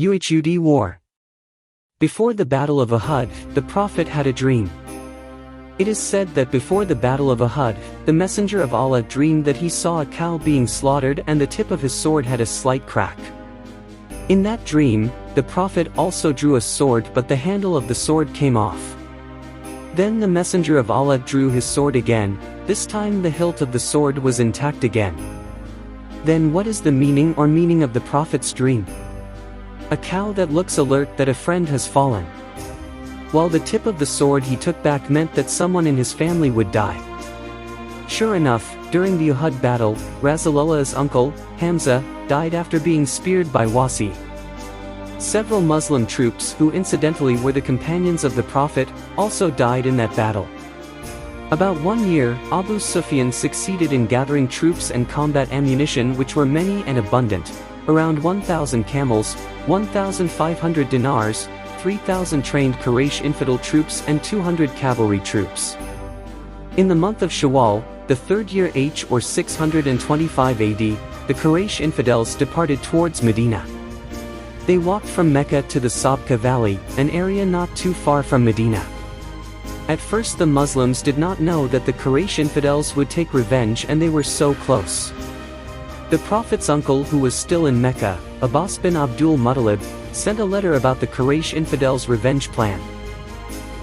Uhud War. Before the Battle of Uhud, the Prophet had a dream. It is said that before the Battle of Uhud, the Messenger of Allah dreamed that he saw a cow being slaughtered and the tip of his sword had a slight crack. In that dream, the Prophet also drew a sword, but the handle of the sword came off. Then the Messenger of Allah drew his sword again. This time the hilt of the sword was intact again. Then what is the meaning of the Prophet's dream? A cow that looks alert that a friend has fallen. While the tip of the sword he took back meant that someone in his family would die. Sure enough, during the Uhud battle, Rasulullah's uncle, Hamza, died after being speared by Wasi. Several Muslim troops who incidentally were the companions of the Prophet, also died in that battle. About 1 year, Abu Sufyan succeeded in gathering troops and combat ammunition which were many and abundant, around 1,000 camels, 1,500 dinars, 3,000 trained Quraysh infidel troops and 200 cavalry troops. In the month of Shawwal, the third year H or 625 AD, the Quraysh infidels departed towards Medina. They walked from Mecca to the Sabqa Valley, an area not too far from Medina. At first the Muslims did not know that the Quraysh infidels would take revenge and they were so close. The Prophet's uncle who was still in Mecca, Abbas bin Abdul Muttalib, sent a letter about the Quraysh infidels' revenge plan.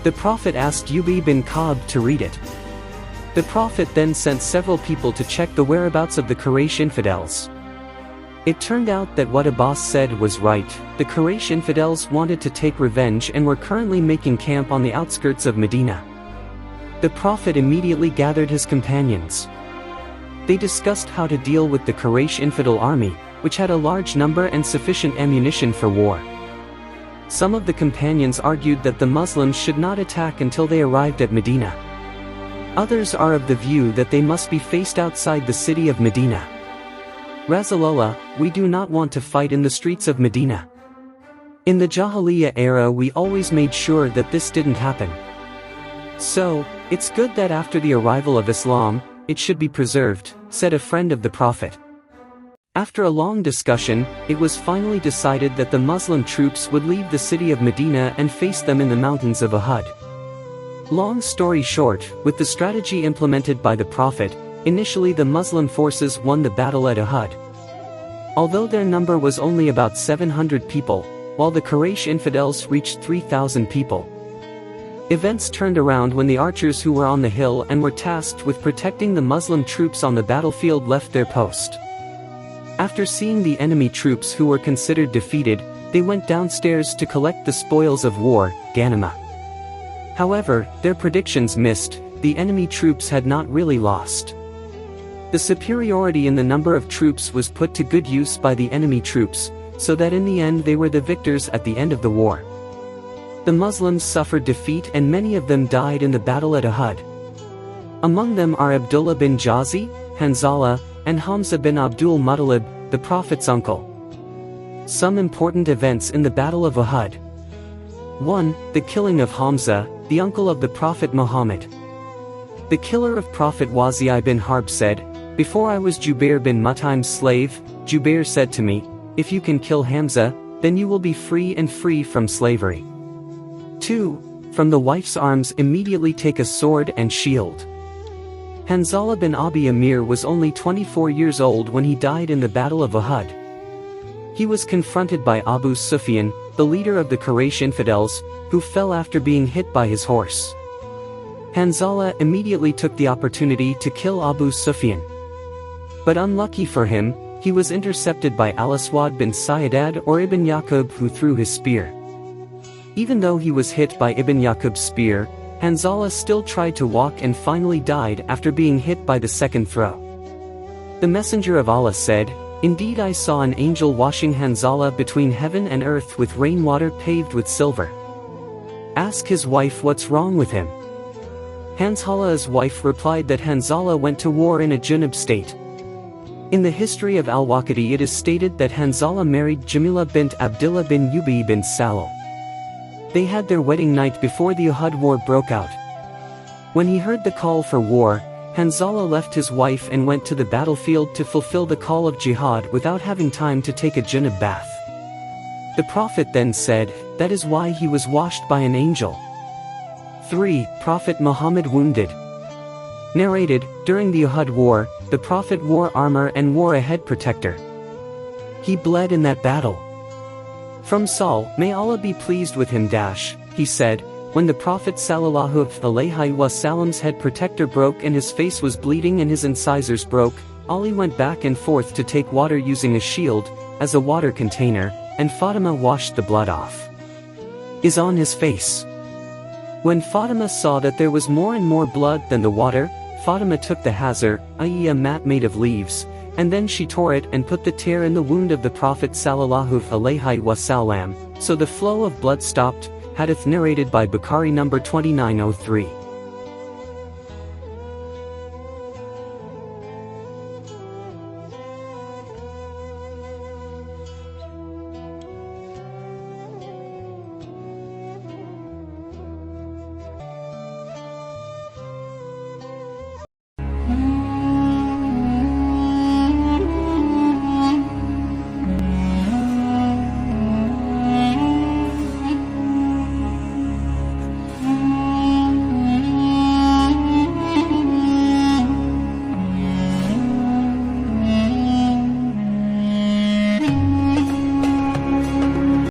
The Prophet asked Ubay bin Ka'b to read it. The Prophet then sent several people to check the whereabouts of the Quraysh infidels. It turned out that what Abbas said was right. The Quraysh infidels wanted to take revenge and were currently making camp on the outskirts of Medina. The Prophet immediately gathered his companions. They discussed how to deal with the Quraysh infidel army, which had a large number and sufficient ammunition for war. Some of the companions argued that the Muslims should not attack until they arrived at Medina. Others are of the view that they must be faced outside the city of Medina. Rasulullah, we do not want to fight in the streets of Medina. In the Jahiliyyah era we always made sure that this didn't happen. So, it's good that after the arrival of Islam, it should be preserved, said a friend of the Prophet. After a long discussion, it was finally decided that the Muslim troops would leave the city of Medina and face them in the mountains of Uhud. Long story short, with the strategy implemented by the Prophet, initially the Muslim forces won the battle at Uhud. Although their number was only about 700 people, while the Quraysh infidels reached 3,000 people. Events turned around when the archers who were on the hill and were tasked with protecting the Muslim troops on the battlefield left their post. After seeing the enemy troops who were considered defeated, they went downstairs to collect the spoils of war, Ghanima. However, their predictions missed. The enemy troops had not really lost. The superiority in the number of troops was put to good use by the enemy troops, so that in the end they were the victors at the end of the war. The Muslims suffered defeat and many of them died in the battle at Uhud. Among them are Abdullah bin Jazi, Hanzala, and Hamza bin Abdul Muttalib, the Prophet's uncle. Some important events in the Battle of Uhud. 1. The killing of Hamza, the uncle of the Prophet Muhammad. The killer of Prophet Wasi bin Harb said, "Before I was Jubair bin Mut'im's slave, Jubair said to me, if you can kill Hamza, then you will be free and free from slavery." 2. From the wife's arms immediately take a sword and shield. Hanzala bin Abi Amir was only 24 years old when he died in the Battle of Uhud. He was confronted by Abu Sufyan, the leader of the Quraysh infidels, who fell after being hit by his horse. Hanzala immediately took the opportunity to kill Abu Sufyan. But unlucky for him, he was intercepted by Al-Aswad bin Sayyadad or Ibn Yaqub who threw his spear. Even though he was hit by Ibn Yaqub's spear, Hanzala still tried to walk and finally died after being hit by the second throw. The Messenger of Allah said, "Indeed I saw an angel washing Hanzala between heaven and earth with rainwater paved with silver. Ask his wife what's wrong with him." Hanzala's wife replied that Hanzala went to war in a junub state. In the history of Al-Waqidi it is stated that Hanzala married Jamila bint Abdullah bin Ubay bin Salul. They had their wedding night before the Uhud war broke out. When he heard the call for war, Hanzala left his wife and went to the battlefield to fulfill the call of jihad without having time to take a junub bath. The Prophet then said, that is why he was washed by an angel. 3. Prophet Muhammad wounded. Narrated, during the Uhud war, the Prophet wore armor and wore a head protector. He bled in that battle. From Saul, may Allah be pleased with him. He said, when the Prophet Sallallohu'alaihiwassalam's head protector broke and his face was bleeding and his incisors broke, Ali went back and forth to take water using a shield, as a water container, and Fatima washed the blood off. Is on his face. When Fatima saw that there was more and more blood than the water, Fatima took the hazar, i.e. a mat made of leaves, and then she tore it and put the tear in the wound of the Prophet Sallallohu'alaihiwassalam, so the flow of blood stopped. Hadith narrated by Bukhari number 2903.